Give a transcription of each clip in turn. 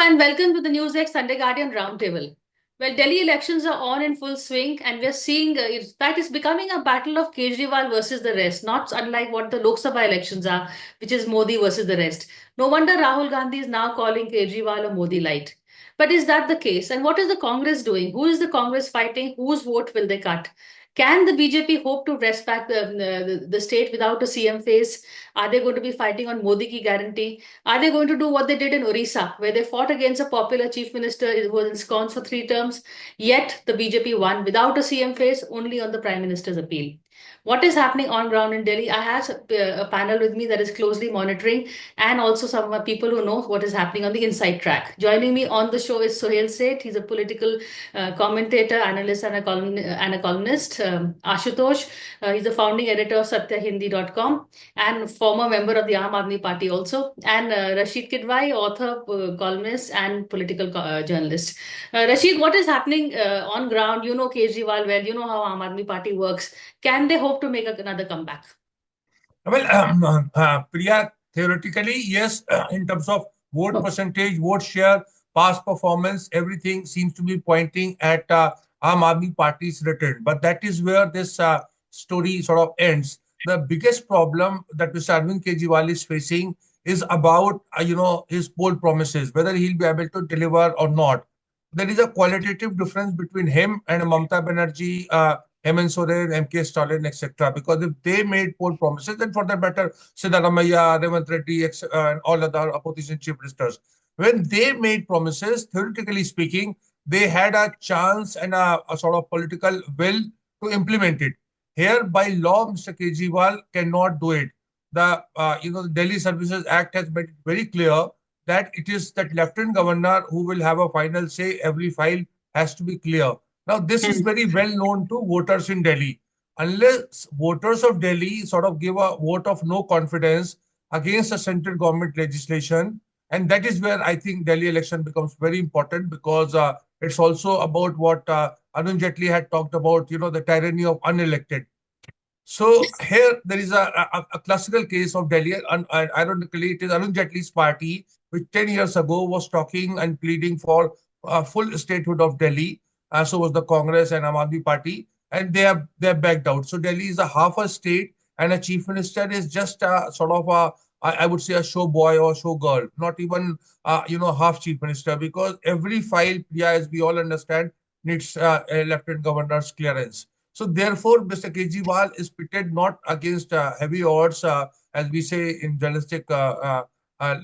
and welcome to the NewsX Sunday Guardian Roundtable. Well, Delhi elections are on in full swing, and we're seeing, in fact, it's becoming a battle of Kejriwal versus the rest, not unlike what the Lok Sabha elections are, which is Modi versus the rest. No wonder Rahul Gandhi is now calling Kejriwal a Modi light. But is that the case? And what is the Congress doing? Who is the Congress fighting? Whose vote will they cut? Can the BJP hope to wrest back the state without a CM face? Are they going to be fighting on Modi ki guarantee? Are they going to do what they did in Orissa, where they fought against a popular chief minister who was ensconced for 3 terms, yet the BJP won without a CM face, only on the prime minister's appeal? What is happening on ground in Delhi? I have a panel with me that is closely monitoring, and also some people who know what is happening on the inside track. Joining me on the show is Suhel Seth. He's a political commentator, analyst, and a columnist. Ashutosh, he's the founding editor of satyahindi.com and former member of the Aam Aadmi Party also. And Rasheed Kidwai, author, columnist, and political journalist. Rasheed, what is happening on ground? You know Kejriwal well, you know how Aam Aadmi Party works. Can they hope to make another comeback? Well, Priya, theoretically, yes, in terms of vote percentage, vote share, past performance, everything seems to be pointing at Aam Aadmi Party's return. But that is where this story sort of ends. The biggest problem that Mr. Arvind Kejriwal is facing is about, his poll promises, whether he'll be able to deliver or not. There is a qualitative difference between him and Mamata Banerjee, Hemant Soren, M.K. Stalin, etc. Because if they made poll promises, then for that matter, Siddaramaiah, Revanth Reddy, and all other opposition chief ministers, when they made promises, theoretically speaking, they had a chance and a sort of political will to implement it. Here, by law, Mr. Kejriwal cannot do it. The Delhi Services Act has made it very clear that it is that lieutenant governor who will have a final say. Every file has to be clear. Now, this is very well known to voters in Delhi. Unless voters of Delhi sort of give a vote of no confidence against the central government legislation, and that is where I think Delhi election becomes very important, because it's also about what Arun Jaitley had talked about, the tyranny of unelected. So here there is a classical case of Delhi, and ironically, it is Arun Jaitley's party, which 10 years ago was talking and pleading for full statehood of Delhi. So was the Congress and Aam Aadmi Party, and they have backed out. So Delhi is a half a state, and a chief minister is just a sort of I would say a show boy or show girl, not even half chief minister, because every file, yeah, as we all understand, needs a lieutenant governor's clearance. So therefore, Mr. Kejriwal is pitted not against heavy odds, as we say in journalistic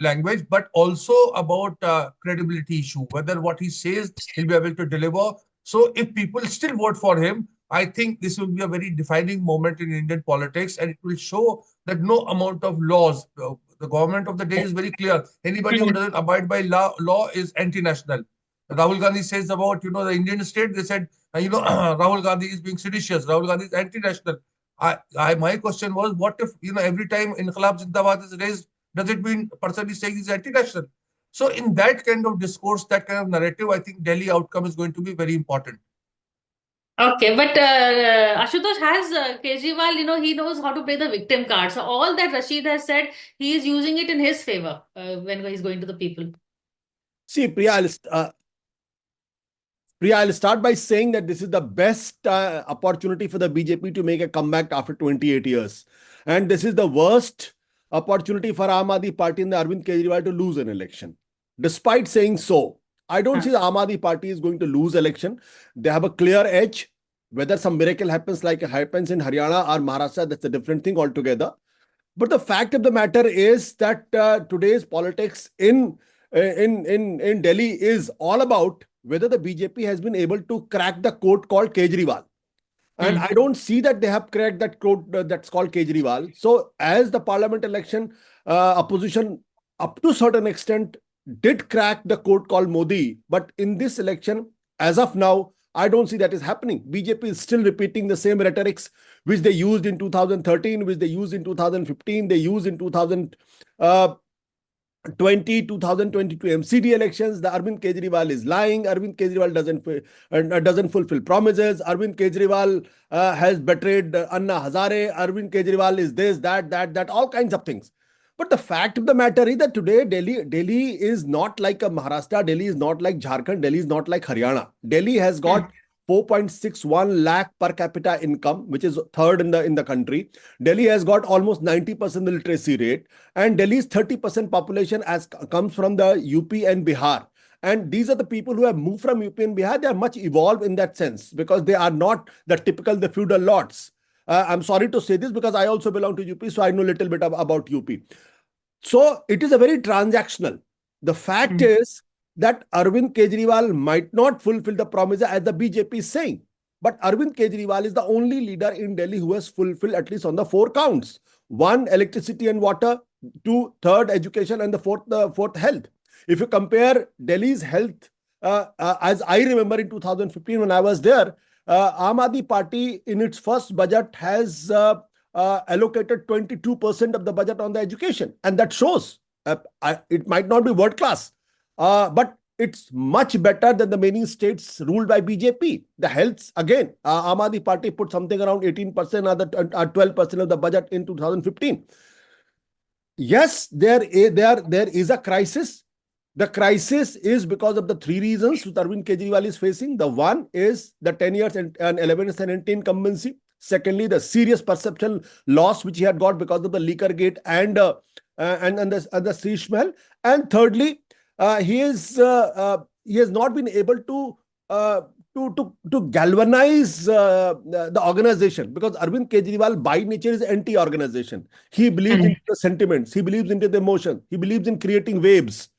language, but also about credibility issue, whether what he says he'll be able to deliver. So if people still vote for him, I think this will be a very defining moment in Indian politics, and it will show that no amount of laws, the government of the day is very clear. Anybody who doesn't abide by law is anti-national. Rahul Gandhi says about, the Indian state, they said, Rahul Gandhi is being seditious. Rahul Gandhi is anti-national. My question was, what if, every time Inqilab Zindabad is raised, does it mean person is saying he's anti-national? So in that kind of discourse, that kind of narrative, I think Delhi outcome is going to be very important. Okay, but Ashutosh has Kejriwal, he knows how to play the victim card. So all that Rashid has said, he is using it in his favor when he's going to the people. See, Priya, I'll start by saying that this is the best opportunity for the BJP to make a comeback after 28 years. And this is the worst opportunity for Aam Aadmi Party and the Arvind Kejriwal to lose an election. Despite saying so, I don't see the Aam Aadmi Party is going to lose election. They have a clear edge. Whether some miracle happens like it happens in Haryana or Maharashtra, that's a different thing altogether. But the fact of the matter is that today's politics in Delhi is all about whether the BJP has been able to crack the code called Kejriwal. And I don't see that they have cracked that code that's called Kejriwal. So as the parliament election, opposition up to a certain extent did crack the code called Modi. But in this election, as of now, I don't see that is happening. BJP is still repeating the same rhetorics which they used in 2013, which they used in 2015, they used in 2022 MCD elections. The Arvind Kejriwal is lying. Arvind Kejriwal doesn't fulfill promises. Arvind Kejriwal has betrayed Anna Hazare. Arvind Kejriwal is this, that, all kinds of things. But the fact of the matter is that today Delhi is not like a Maharashtra, Delhi is not like Jharkhand, Delhi is not like Haryana. Delhi has Hmm. got 4.61 lakh per capita income, which is third in the country. Delhi has got almost 90% literacy rate, and Delhi's 30% population as comes from the UP and Bihar. And these are the people who have moved from UP and Bihar. They are much evolved in that sense because they are not the feudal lords. I'm sorry to say this because I also belong to UP, so I know a little bit about UP. So it is a very transactional. The fact Hmm. is that Arvind Kejriwal might not fulfill the promise as the BJP is saying. But Arvind Kejriwal is the only leader in Delhi who has fulfilled at least on the four counts. One, electricity and water. Two, third, education. And the fourth, health. If you compare Delhi's health, as I remember in 2015 when I was there, Aam Aadmi Party in its first budget has allocated 22% of the budget on the education. And that shows it might not be world class, but it's much better than the many states ruled by BJP. The health, again, Aam Aadmi Party put something around 18%, other 12% of the budget in 2015. Yes, there is a crisis. The crisis is because of the three reasons that Arvind Kejriwal is facing. The one is the 10 years and 11 years and incumbency. Secondly, the serious perception loss which he had got because of the Liquor Gate and the Sri Smell. And thirdly, he has not been able uh, to galvanize the organization because Arvind Kejriwal by nature is anti-organization. He believes in Hmm. the sentiments. He believes into the emotion. He believes in creating waves.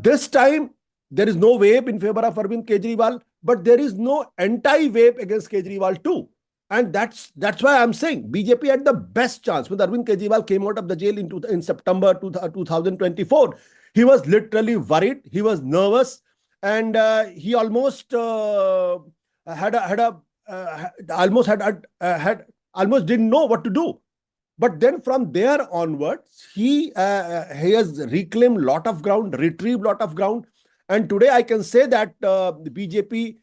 This time, there is no wave in favor of Arvind Kejriwal, but there is no anti-wave against Kejriwal too. And that's why I'm saying BJP had the best chance. When Arvind Kejriwal came out of the jail in September 2024, he was literally worried. He was nervous, and he almost had a had a almost had almost didn't know what to do. But then from there onwards, he has reclaimed lot of ground, retrieved lot of ground, and today I can say that the BJP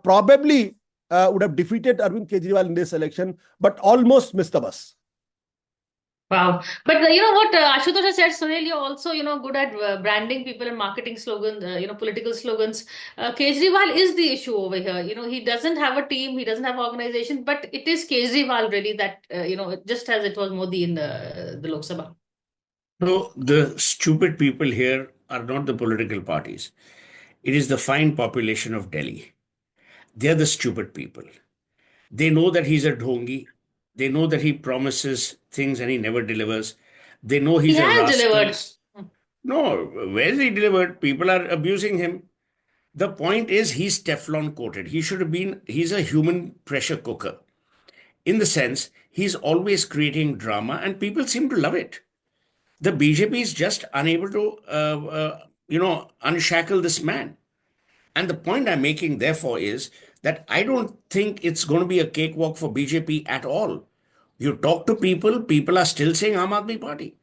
probably would have defeated Arvind Kejriwal in this election, but almost missed the bus. Wow. But you know what, Ashutosh has said, Sunil, you're also, good at branding people and marketing slogans, political slogans. Kejriwal is the issue over here. He doesn't have a team, he doesn't have organization, but it is Kejriwal really that, just as it was Modi in the Lok Sabha. So the stupid people here are not the political parties. It is the fine population of Delhi. They're the stupid people. They know that he's a dhongi. They know that he promises things and he never delivers. They know He he's a has rascal. delivered. No, where's he delivered? People are abusing him. The point is he's Teflon coated. He's a human pressure cooker. In the sense, he's always creating drama and people seem to love it. The BJP is just unable to, unshackle this man. And the point I'm making, therefore, is that I don't think it's going to be a cakewalk for BJP at all. You talk to people, people are still saying Aam Aadmi Party.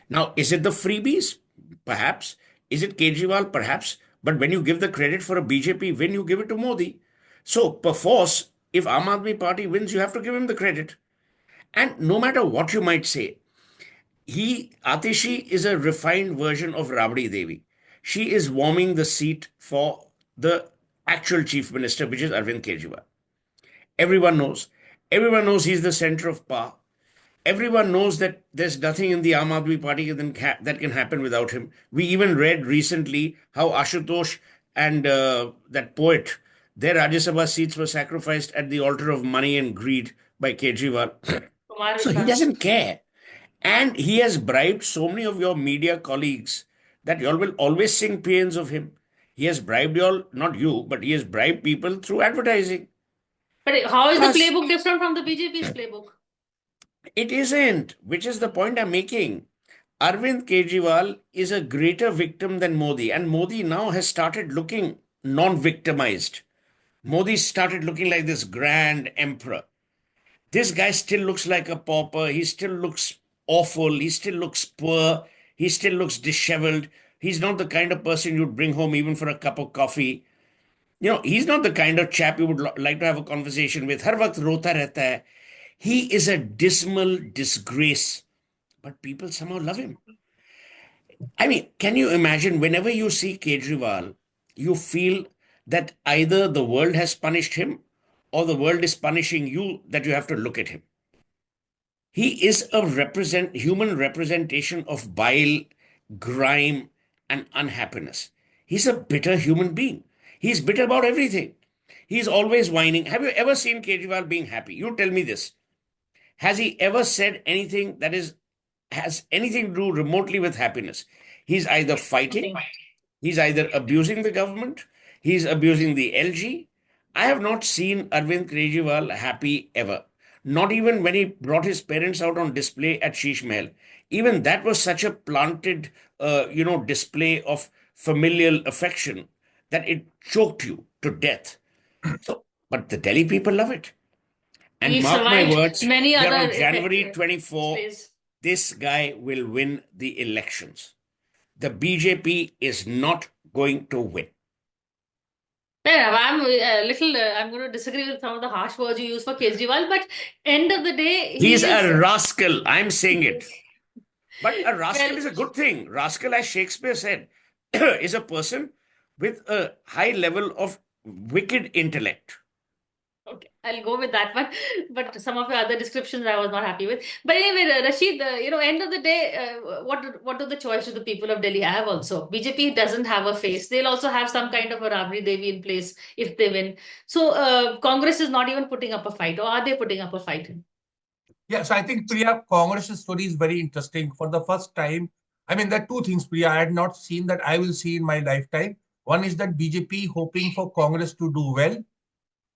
Now, is it the freebies? Perhaps. Is it Kejriwal? Perhaps. But when you give the credit for a BJP win, you give it to Modi. So, perforce, if Aam Aadmi Party wins, you have to give him the credit. And no matter what you might say, Atishi is a refined version of Rabdi Devi. She is warming the seat for the actual chief minister, which is Arvind Kejriwal. Everyone knows. Everyone knows he's the center of power. Everyone knows that there's nothing in the Aam Aadmi Party that can happen without him. We even read recently how Ashutosh and that poet, their Rajya Sabha seats were sacrificed at the altar of money and greed by Kejriwal. Kumar So he Vishwas. doesn't care. And he has bribed so many of your media colleagues that you all will always sing paeans of him. He has bribed you all, not you, but he has bribed people through advertising. But how is the Plus, playbook different from the BJP's playbook? it isn't, which is the point I'm making. Arvind Kejriwal is a greater victim than Modi, and Modi now has started looking non victimized. Modi started looking like this grand emperor. This guy still looks like a pauper. He still looks awful. He still looks poor. He still looks disheveled. He's not the kind of person you'd bring home even for a cup of coffee. He's not the kind of chap you would like to have a conversation with. Har waqt rota rehta hai. He is a dismal disgrace but people somehow love him. I mean, can you imagine whenever you see Kejriwal, you feel that either the world has punished him or the world is punishing you that you have to look at him. He is a human representation of bile, grime, and unhappiness. He's a bitter human being. He's bitter about everything. He's always whining. Have you ever seen Kejriwal being happy? You tell me this. Has he ever said anything that has anything to do remotely with happiness? He's either fighting, he's either abusing the government, he's abusing the LG. I have not seen Arvind Kejriwal happy ever. Not even when he brought his parents out on display at Sheesh Mahal. Even that was such a planted, display of familial affection that it choked you to death. So, but the Delhi people love it. And He mark my survived words, many they're other on January 24, displays. this guy will win the elections. The BJP is not going to win. Fair enough. I'm a little. I'm going to disagree with some of the harsh words you use for Kejriwal, but end of the day, He's he is. a rascal. I'm saying it. But a rascal Well, is a good thing. Rascal, as Shakespeare said, is a person with a high level of wicked intellect. okay, I'll go with that one. But some of your other descriptions I was not happy with. But anyway, Rashid, end of the day, what do the choice do the people of Delhi have also? BJP doesn't have a face. They'll also have some kind of a Rabri Devi in place if they win. So Congress is not even putting up a fight, or are they putting up a fight? Yeah, so I think Priya, Congress's story is very interesting. For the first time, I mean, there are two things, Priya, I had not seen that I will see in my lifetime. One is that BJP hoping for Congress to do well.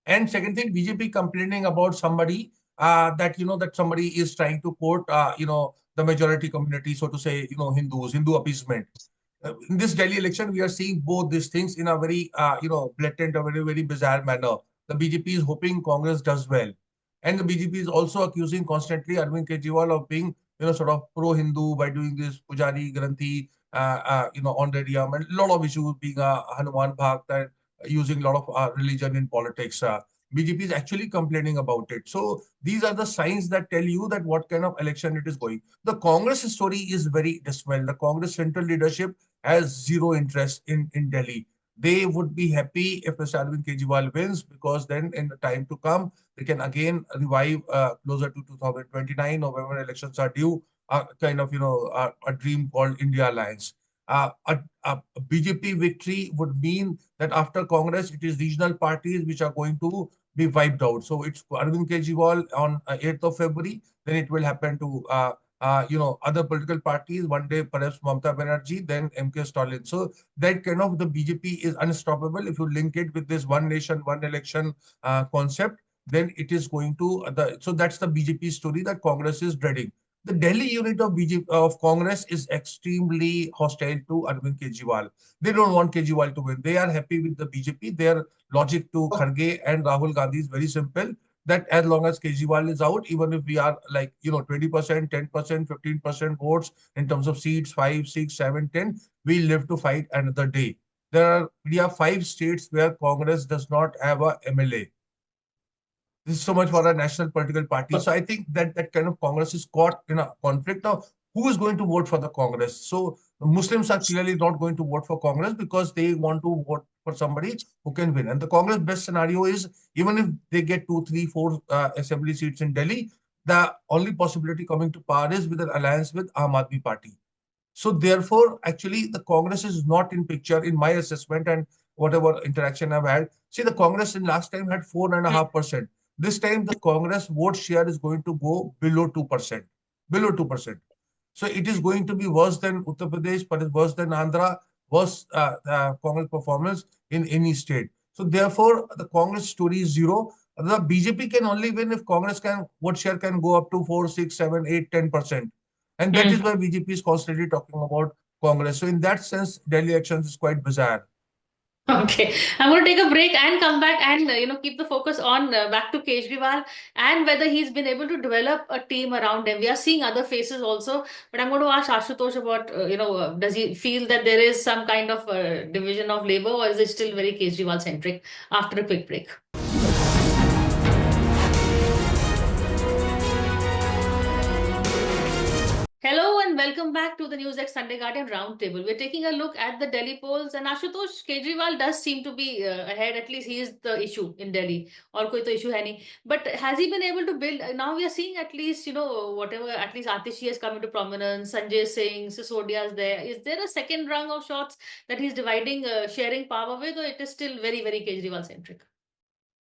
And second thing, BJP complaining about somebody that somebody is trying to quote, the majority community, so to say, Hindus, Hindu appeasement. In this Delhi election, we are seeing both these things in a very, blatant, a very, very bizarre manner. The BJP is hoping Congress does well. And the BJP is also accusing constantly Arvind Kejriwal of being, sort of pro-Hindu by doing this Pujari, Granthi, honorarium, and a lot of issues being Hanuman Bhakt and using a lot of religion in politics. BJP is actually complaining about it. So these are the signs that tell you that what kind of election it is going. The Congress story is very dismal. The Congress central leadership has zero interest in Delhi. They would be happy if Mr. Arvind Kejriwal wins, because then in the time to come, they can again revive closer to 2029 or whenever elections are due, kind of, a dream called India Alliance. A BJP victory would mean that after Congress, it is regional parties which are going to be wiped out. So it's Arvind Kejriwal on 8th of February, then it will happen to other political parties. One day, perhaps Mamata Banerjee, then MK Stalin. So that kind of the BJP is unstoppable. If you link it with this one nation, one election concept, then it is going to so that's the BJP story that Congress is dreading. The Delhi unit of BJP of Congress is extremely hostile to Arvind Kejriwal. They don't want Kejriwal to win. They are happy with the BJP. Their logic to Kharge and Rahul Gandhi is very simple, that as long as Kejriwal is out, even if we are like, 20%, 10%, 15% votes in terms of seats, 5, 6, 7, 10, we live to fight another day. We have 5 states where Congress does not have a MLA. This is so much for a national political party. So I think that kind of Congress is caught in a conflict of who is going to vote for the Congress. So the Muslims are clearly not going to vote for Congress because they want to vote for somebody who can win. And the Congress best scenario is, even if they get 2, 3, 4 assembly seats in Delhi, the only possibility coming to power is with an alliance with Aam Aadmi Party. So therefore, actually, the Congress is not in picture in my assessment and whatever interaction I've had. See, the Congress in last time had 4.5%. This time, the Congress vote share is going to go below 2%. Below 2%. So it is going to be worse than Uttar Pradesh, but it's worse than Andhra, worse Congress performance in any state. So therefore, the Congress story is zero. The BJP can only win if Congress vote share can go up to 4, 6, 7, 8, 10%. And that is why BJP is constantly talking about Congress. So in that sense, Delhi elections is quite bizarre. Okay, I'm going to take a break and come back and keep the focus on back to Kejriwal and whether he's been able to develop a team around him. We are seeing other faces also, but I'm going to ask Ashutosh about does he feel that there is some kind of division of labor, or is it still very Kejriwal centric? After a quick break. Hello, welcome back to the NewsX Sunday Guardian Roundtable. We're taking a look at the Delhi polls, and Ashutosh Kejriwal does seem to be ahead. At least he is the issue in Delhi. Or koi to issue hai nahi. But has he been able to build? Now we are seeing at least, whatever, at least Atishi has come into prominence, Sanjay Singh, Sisodia is there. Is there a second rung of shots that he's dividing, sharing power with, or it is still very, very Kejriwal centric?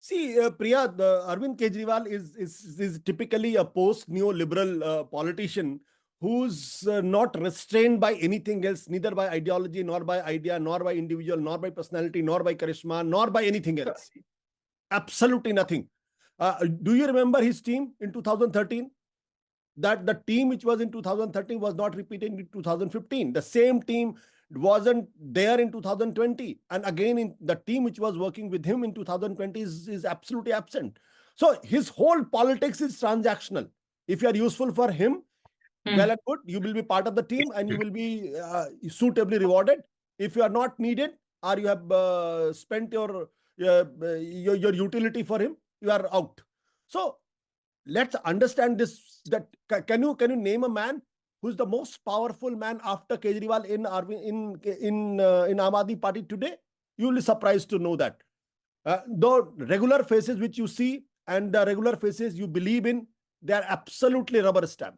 See, Priya, Arvind Kejriwal is typically a post-neoliberal politician who's not restrained by anything else, neither by ideology, nor by idea, nor by individual, nor by personality, nor by charisma, nor by anything else. Absolutely nothing. Do you remember his team in 2013? That the team which was in 2013 was not repeated in 2015. The same team wasn't there in 2020. And again, in the team which was working with him in 2020 is absolutely absent. So his whole politics is transactional. If you are useful for him, well and good, you will be part of the team and you will be suitably rewarded. If you are not needed or you have spent your utility for him, you are out. So let's understand this. That can you name a man who's the most powerful man after Kejriwal in Aam Aadmi Party today? You will be surprised to know that. Though regular faces which you see and the regular faces you believe in, they are absolutely rubber stamp.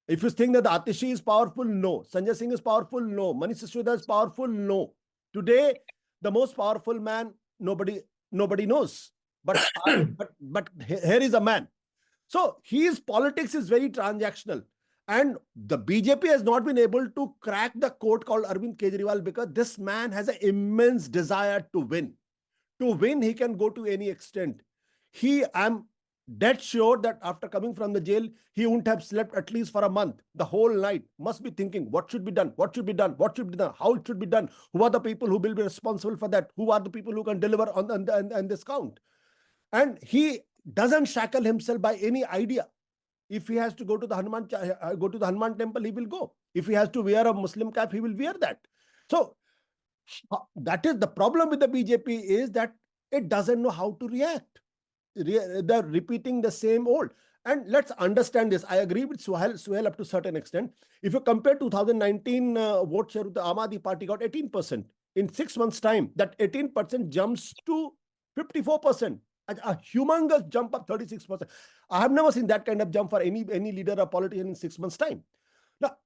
If you think that Atishi is powerful, no. Sanjay Singh is powerful, no. Manish Sissodia is powerful, no. Today, the most powerful man, nobody knows. But here is a man. So his politics is very transactional. And the BJP has not been able to crack the code called Arvind Kejriwal because this man has an immense desire to win. To win, he can go to any extent. I'm dead sure that after coming from the jail, he wouldn't have slept at least for a month, the whole night. Must be thinking, what should be done? What should be done? What should be done? How it should be done? Who are the people who will be responsible for that? Who are the people who can deliver on this count? And he doesn't shackle himself by any idea. If he has to go to the Hanuman temple, he will go. If he has to wear a Muslim cap, he will wear that. So that is the problem with the BJP, is that it doesn't know how to react. They're repeating the same old. And let's understand this. I agree with Suhel up to a certain extent. If you compare 2019 vote share, the Aam Aadmi Party got 18%. In 6 months' time, that 18% jumps to 54%. A humongous jump of 36%. I have never seen that kind of jump for any leader or politician in 6 months' time. Now,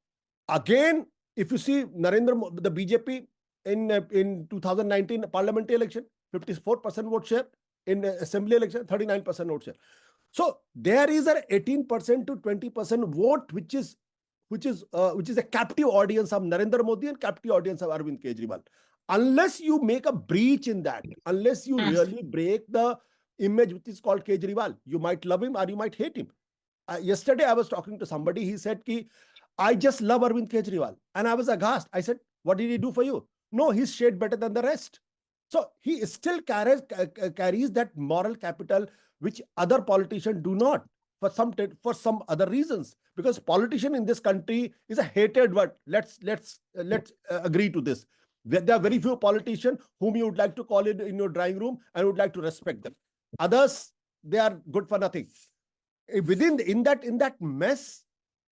again, if you see the BJP in 2019 parliamentary election, 54% vote share. In assembly election, 39% vote share. So there is an 18% to 20% vote, which is a captive audience of Narendra Modi and captive audience of Arvind Kejriwal. Unless you make a breach in that, unless you really break the image which is called Kejriwal, you might love him or you might hate him. Yesterday I was talking to somebody. He said, I just love Arvind Kejriwal. And I was aghast. I said, what did he do for you? No, he's shade better than the rest. So he still carries that moral capital which other politicians do not, for some other reasons. Because politician in this country is a hated word. Let's agree to this. There are very few politicians whom you would like to call in your drawing room and would like to respect them. Others, they are good for nothing. In that mess,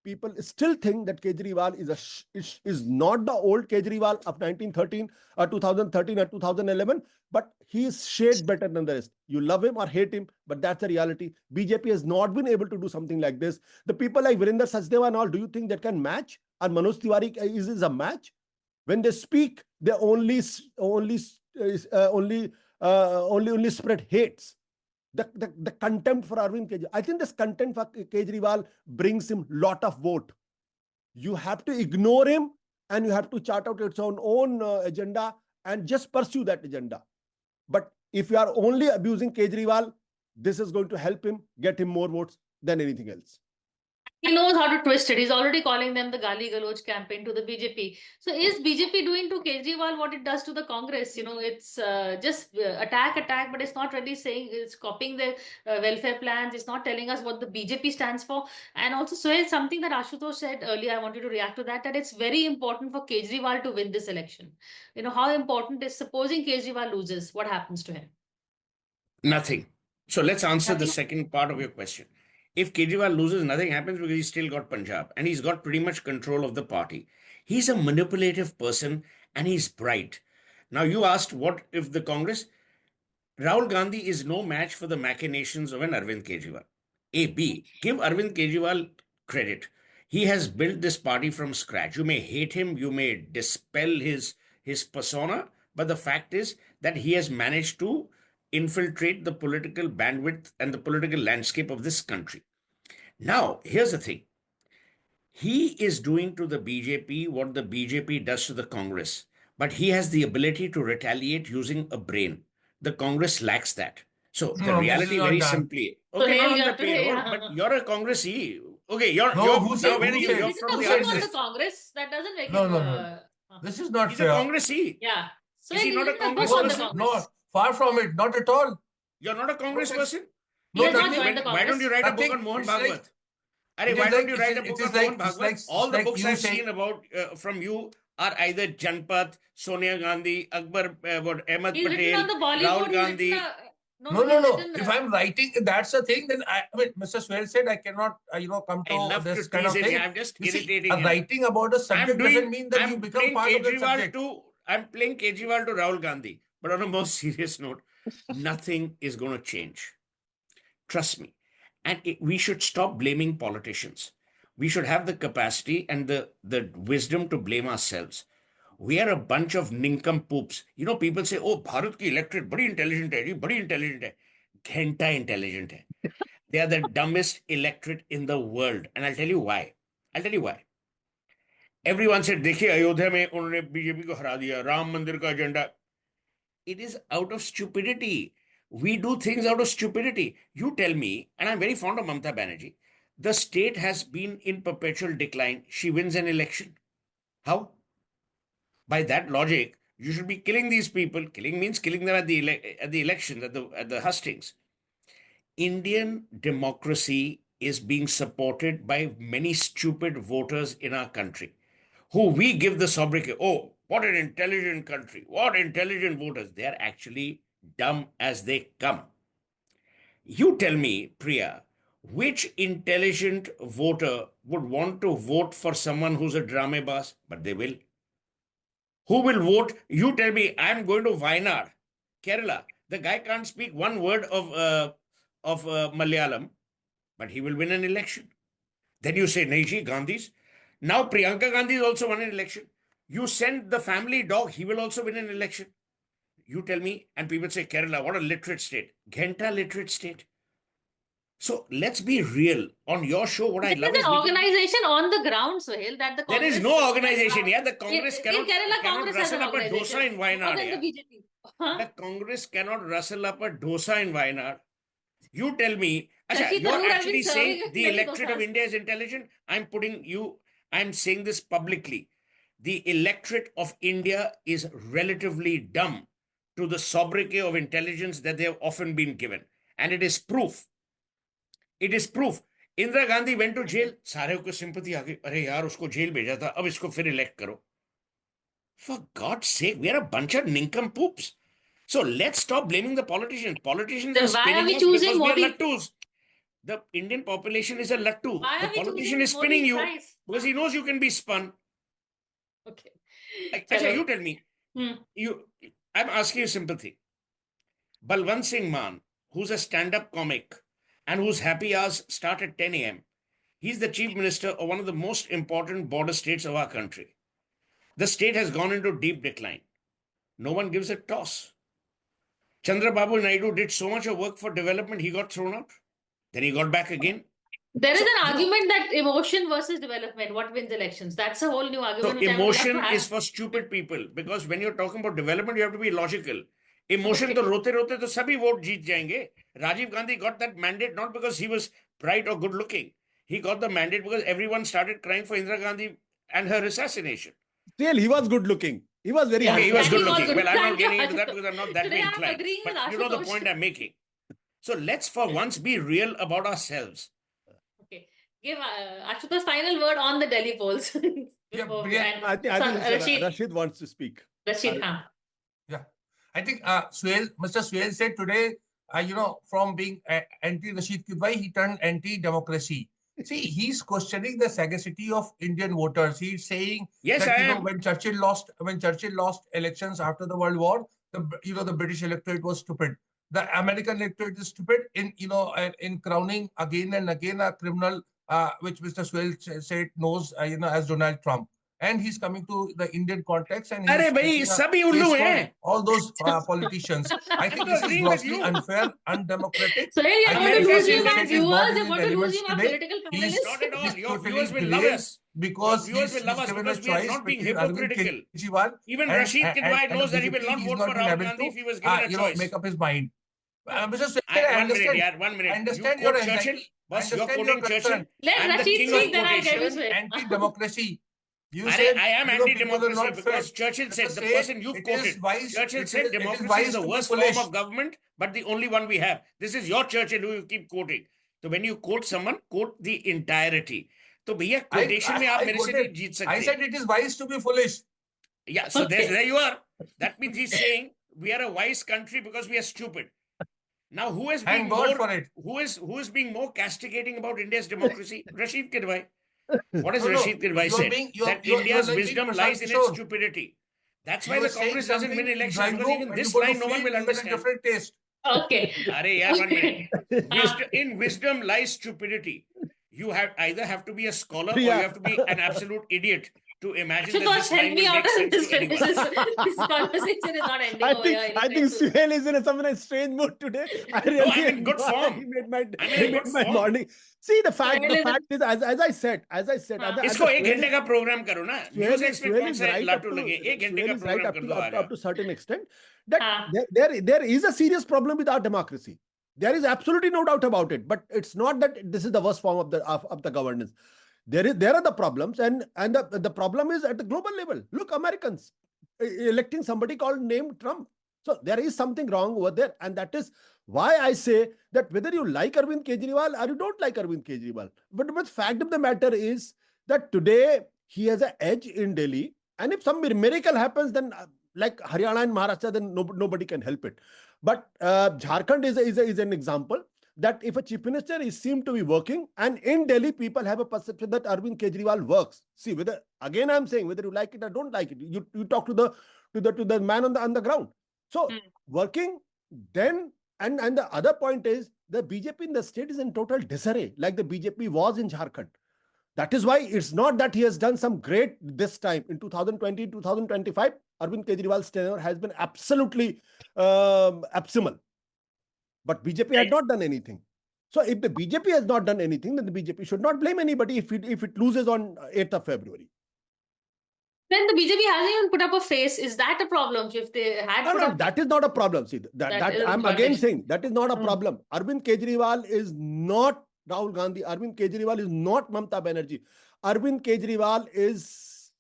people still think that Kejriwal is not the old Kejriwal of 1913 or 2013 or 2011, but he is shade better than the rest. You love him or hate him, but that's the reality. BJP has not been able to do something like this. The people like Virender Sachdeva and all, do you think that can match? Or Manoj Tiwari is a match? When they speak, they only spread hates. The contempt for Arvind Kejriwal. I think this contempt for Kejriwal brings him lot of vote. You have to ignore him and you have to chart out its own agenda and just pursue that agenda. But if you are only abusing Kejriwal, this is going to help him get him more votes than anything else. He knows how to twist it. He's already calling them the Gali Galoj campaign to the BJP. So is BJP doing to Kejriwal what it does to the Congress? It's just attack, but it's not really saying, it's copying the welfare plans. It's not telling us what the BJP stands for. And also, Suhel, something that Ashutosh said earlier, I wanted to react to that it's very important for Kejriwal to win this election. How important is, supposing Kejriwal loses, what happens to him? Nothing. So let's answer the Nothing? second part of your question. If Kejriwal loses, nothing happens because he's still got Punjab and he's got pretty much control of the party. He's a manipulative person and he's bright. Now, you asked what if the Congress? Rahul Gandhi is no match for the machinations of an Arvind Kejriwal. A. B. Give Arvind Kejriwal credit. He has built this party from scratch. You may hate him, you may dispel his persona, but the fact is that he has managed to infiltrate the political bandwidth and the political landscape of this country. Now, here's the thing. He is doing to the BJP what the BJP does to the Congress, but he has the ability to retaliate using a brain. The Congress lacks that. So the No, this is reality, not very done. simply, So okay, not Hale, on you the have to say, payroll, but you're a Congressee. Okay, you're No, you're who now said? where are Who you? said? You're he's in from a Who the vote said on the this? opposite. Congress. That doesn't make No, him. no, no. This is not He's a fair. Congressee. Yeah. So Is he he's not a in a Congress vote No, on the person? no, Congress. far from it. Not at all. You're not a No, Congress it's person? He no has not nothing. joined the Why don't you Congress. write a book Nothing. on Mohan It's like Bhagwat? Why don't you write a it book is on like Mohan Bhagwat? All it's the like books you I've seen saying about from you are either Janpat, Sonia Gandhi, Akbar, Ahmed He's written on Patel, the Bollywood. Rahul He's written Gandhi. a no. no, He's no, no. written. If I'm writing, that's the thing. Then I mean, Mr. Suhel said I cannot, come I to love to this kind tease of him. thing. I'm just You see, irritating him. writing about a subject doesn't mean that you I'm become playing part of that Kejriwal subject. to, I'm playing Kejriwal to Rahul Gandhi. But on a more serious note, nothing is going to change. Trust me. And we should stop blaming politicians. We should have the capacity and the wisdom to blame ourselves. We are a bunch of nincompoops. You know, people say, oh, Bharat ki electorate, badi intelligent hai, badi intelligent hai. Ghenta intelligent hai. They are the dumbest electorate in the world. And I'll tell you why. I'll tell you why. Everyone said, देखिए अयोध्या में उन्होंने BJP को हरा दिया, राम मंदिर का agenda. It is out of stupidity. We do things out of stupidity. You tell me, and I'm very fond of Mamata Banerjee, the state has been in perpetual decline. She wins an election. How? By that logic, you should be killing these people. Killing means killing them at the elections, at the hustings. Indian democracy is being supported by many stupid voters in our country who we give the sobriquet. Oh, what an intelligent country. What intelligent voters. They are actually dumb as they come. You tell me, Priya, which intelligent voter would want to vote for someone who's a dramebas? But they will. Who will vote? You tell me, I'm going to Wayanad, Kerala. The guy can't speak one word of Malayalam, but he will win an election. Then you say, Naiji, Gandhi's. Now Priyanka Gandhi is also won an election. You send the family dog, he will also win an election. You tell me, and people say, Kerala, what a literate state. Ghenta literate state. So let's be real. On your show, what I There love is is an making. organization on the ground, Sohail, that the There is Congress no organization. Yeah, the Congress in Kerala cannot Congress has rustle an up a organization dosa in more Wayanad. than the Yeah, BJP. Huh? the Congress cannot rustle up a dosa in Wayanad. You tell me, Asha, Shashi you're Tharoor has been actually serving saying in the Delhi electorate of dosas. India is intelligent. I'm saying this publicly. The electorate of India is relatively dumb to the sobriquet of intelligence that they have often been given. And it is proof. It is proof. Indira Gandhi went to jail. सारे को sympathy आ गई. अरे यार उसको jail भेजा था. अब इसको फिर elect करो. For God's sake, we are a bunch of nincompoops. So let's stop blaming the politicians. Politicians are Then why are spinning we us choosing because we are Modi? lattus. The Indian population is a lattu. Why The are we politician choosing is spinning Modi you twice? because he knows you can be spun. Okay. Acha, you Chalo. tell me. Hmm. I'm asking you sympathy. Balwant Singh Man, who's a stand-up comic and whose happy hours start at 10 a.m. He's the chief minister of one of the most important border states of our country. The state has gone into deep decline. No one gives a toss. Chandrababu Naidu did so much of work for development, he got thrown out. Then he got back again. There is So, an argument that emotion versus development, what wins elections? That's a whole new argument so which I would love to emotion is have. for stupid people because when you're talking about development, you have to be logical. Emotion Okay. तो रोते रोते तो सभी vote जीत जाएंगे. Rajiv Gandhi got that mandate not because he was bright or good looking. He got the mandate because everyone started crying for Indira Gandhi and her assassination. Still, he was good looking. He was very Yeah, Okay, he was and handsome. good he was looking. good. Well, I'm not Thank you, getting into that Ashutosh. because I'm not that Today way I'm inclined. agreeing with But you know the Ashutosh. point I'm making. So let's for once be real about ourselves. Okay. Give Ashutosh final word on the Delhi polls. Yeah, Before Priya, and I think Rashid, Rashid wants to speak. Rashid, huh? yeah. I think Mr. Suhel said today from being anti-Rasheed Kidwai, he turned anti-democracy. See, he's questioning the sagacity of Indian voters. He's saying Yes, I that am. when Churchill lost elections after the World War, the British electorate was stupid. The American electorate is stupid in crowning again and again a criminal, which Mr. Suhel said knows as Donald Trump. And he's coming to the Indian context and अरे he's भाई making a सभी उल्लू case हैं. for all those politicians. I I'm think to this is agreeing with grossly you. unfair, undemocratic. So you're I going think to America Mr. lose is you, Suhel my Seth is inventing. not viewers. You're in going to lose relevance you, my today. political He's panelists. Not at all. he's Your totally viewers will love derailed us. Your because viewers will love he's us given a because we are choice not being between Arvind hypocritical. Kejriwal Even and Rasheed Kidwai and a knows that he will BJP. not He's vote for not been Rahul able Gandhi if to he was given a make choice. up his mind. Mr. Swether, I One minute, understand. yaar, 1 I minute. You understand your quote Churchill, anxiety. I boss, you're understand your quoting Churchill. concern. Let I'm the Rashid king of speak, then You I'll get quotation. into it. anti-democracy. You I said am people are anti-democracy not fit. because Churchill Let said, us the say person you've it is quoted, wise. Churchill said It is democracy is wise the to be worst form foolish. of government, but the only one we have. This is your Churchill who you keep quoting. So when you quote someone, quote the entirety. तो भैया quotation में आप I मेरे से नहीं quoted. Jeet I सकते. said it is wise to be foolish. Yeah, so Okay. there you are. That means he's saying we are a wise country because we are stupid. Now, Thank God for it. who is being more castigating about India's democracy? Rasheed Kidwai. What has No, no. Rasheed Kidwai You are said? being That you are India's like being wisdom Prashant lies in its Kishore. stupidity. That's why You are the saying Congress doesn't win something in elections drawing because room. even When you this go to line no one field, will you get a understand. different taste. Okay. Are yaar, 1 minute. Uh, In wisdom lies stupidity. You either have to be a scholar or you Priya. have to be an absolute idiot to imagine that Ashutosh, this help line me will out make of sense to this. anyone. This conversation is not ending over here I anytime think soon. Suhel is in some strange mood today. I No, really I'm in good enjoy. form. I'm in He a made good my form. morning. See, the Suhel fact is, as I said, हाँ. and इसको the 1 घंटे का programme करो ना. NewsX पे Suhel कौन is सा right लाटू लगे. 1 घंटे Suhel का is right प्रोग्राम कर दो, आ up जाओ. to certain extent that हाँ. there is a serious problem with our democracy. There is absolutely no doubt about it. But it's not that this is the worst form of the governance. There are the problems, and the problem is at the global level. Look, Americans electing somebody called named Trump. So there is something wrong over there, and that is why I say that whether you like Arvind Kejriwal or you don't like Arvind Kejriwal, but the fact of the matter is that today he has an edge in Delhi, and if some miracle happens, then like Haryana and Maharashtra, then nobody can help it. But Jharkhand is an example that if a chief minister is seemed to be working, and in Delhi people have a perception that Arvind Kejriwal works. See, whether again I'm saying whether you like it or don't like it, you talk to the man on the ground. So Hmm. working then, and the other point is the BJP in the state is in total disarray, like the BJP was in Jharkhand. That is why it's not that he has done some great this time. In 2020, 2025, Arvind Kejriwal's tenure has been absolutely abysmal. But BJP had not done anything. So if the BJP has not done anything, then the BJP should not blame anybody if it loses on 8th of February. Then the BJP hasn't even put up a face. Is that a problem? If they had put No, up, that is not a problem. See, that is a I'm again contradiction. saying that is not a Hmm. problem. Arvind Kejriwal is not Rahul Gandhi. Arvind Kejriwal is not Mamata Banerjee. Arvind Kejriwal is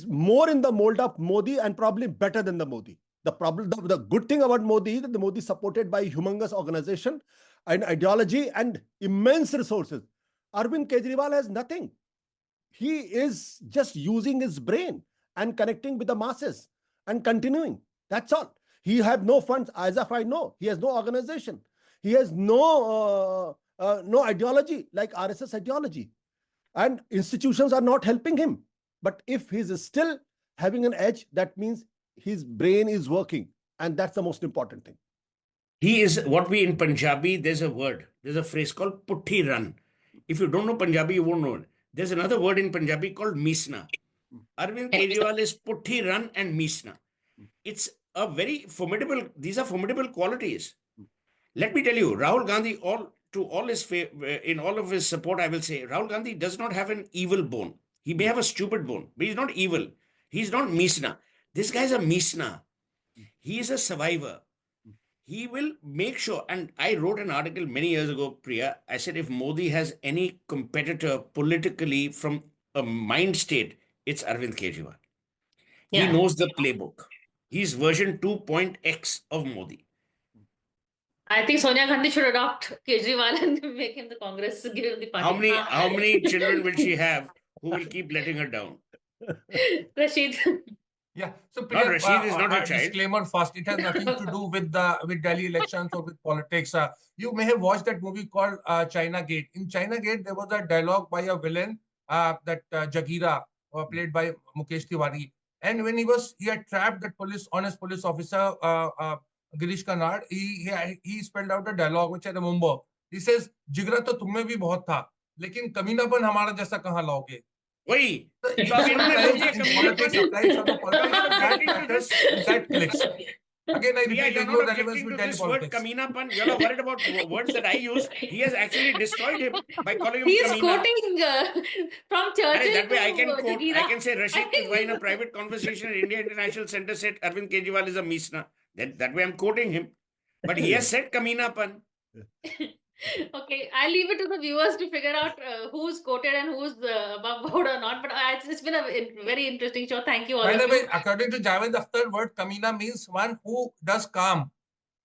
more in the mold of Modi and probably better than the Modi. The good thing about Modi is that the Modi is supported by humongous organization and ideology and immense resources. Arvind Kejriwal has nothing. He is just using his brain and connecting with the masses and continuing. That's all. He have no funds, as if I know. He has no organization. He has no ideology like RSS ideology, and institutions are not helping him. But if he's still having an edge, that means his brain is working, and that's the most important thing. He is what we in Punjabi, there's a phrase called putti run. If you don't know Punjabi, you won't know it. There's another word in Punjabi called misna. Arvind Kejriwal is putti run and misna. It's a very formidable, these are formidable qualities. Let me tell you, Rahul Gandhi, in all of his support, I will say, Rahul Gandhi does not have an evil bone. He may have a stupid bone, but he's not evil. He's not misna. This guy's a misna. He is a survivor. He will make sure, and I wrote an article many years ago, Priya. I said if Modi has any competitor politically from a mind state, it's Arvind Kejriwal. He Yeah. knows the playbook. He's version 2.x of Modi. I think Sonia Gandhi should adopt Kejriwal and make him the Congress, give him the How party. many how many children will she have who will keep letting her down? Rashid. Yeah. So Not Priya, Rasheed is not a child. disclaimer first. It has nothing to do with Delhi elections or with politics. You may have watched that movie called China Gate. In China Gate, there was a dialogue by a villain, that Jagira, played by Mukesh Tiwari. And when he had trapped that honest police officer, Girish Karnad, he spelled out a dialogue which I remember. He says, "जिगरा तो तुम में भी बहुत था, लेकिन कमीनापन हमारा जैसा कहाँ लाओगे?" वही तो अब इन्होंने बोल दिया Politics कमीनापन. applies on the You're not politics, that objecting to matters, this. and that clicks. Again, I Priya, repeat, you're there's not no relevance objecting with to Delhi this word politics. Kaminapan. You're not worried about words that I use. He has actually destroyed him by calling him He is Kamina. quoting from Churchill That way I can to quote, I Jagira. can say Rasheed Kidwai in a private conversation at India International Center said Arvind Kejriwal is a Misna. That way I'm quoting him. But he has said Kaminapan. Okay, I'll leave it to the viewers to figure out who's quoted and who's above board or not. But it's been a very interesting show. Thank you all By of the you. way, according to Javed Akhtar, word Kamina means one who does calm.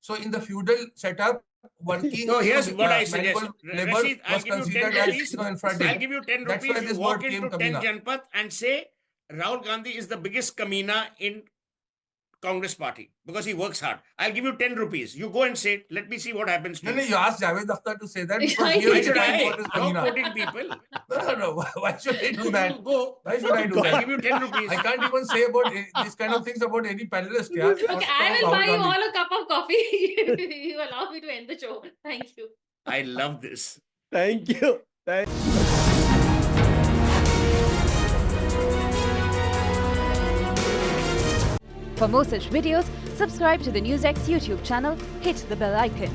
So in the feudal setup, working, So here's what I suggest. manual labor Rashid, I'll was give you 10 considered as, rupees. infradig. I'll give you 10 That's why rupees. You this walk word came into 10 Kamina. Janpath and say Rahul Gandhi is the biggest Kamina in Congress party because he works hard. I'll give you 10 rupees. You go and say it. Let me see what happens to No, you. you asked Javed Akhtar to say that because Why he Why has should defined I? what is You're Kamina. quoting people. No. Why should I do You that? go. Why should I do I'll that? give you 10 rupees. I can't even say about these kind of things about any panelist. Yeah. Okay, I will buy you all a cup of coffee. You allow me to end the show. Thank you. I love this. Thank you. For more such videos, subscribe to the NewsX YouTube channel, hit the bell icon.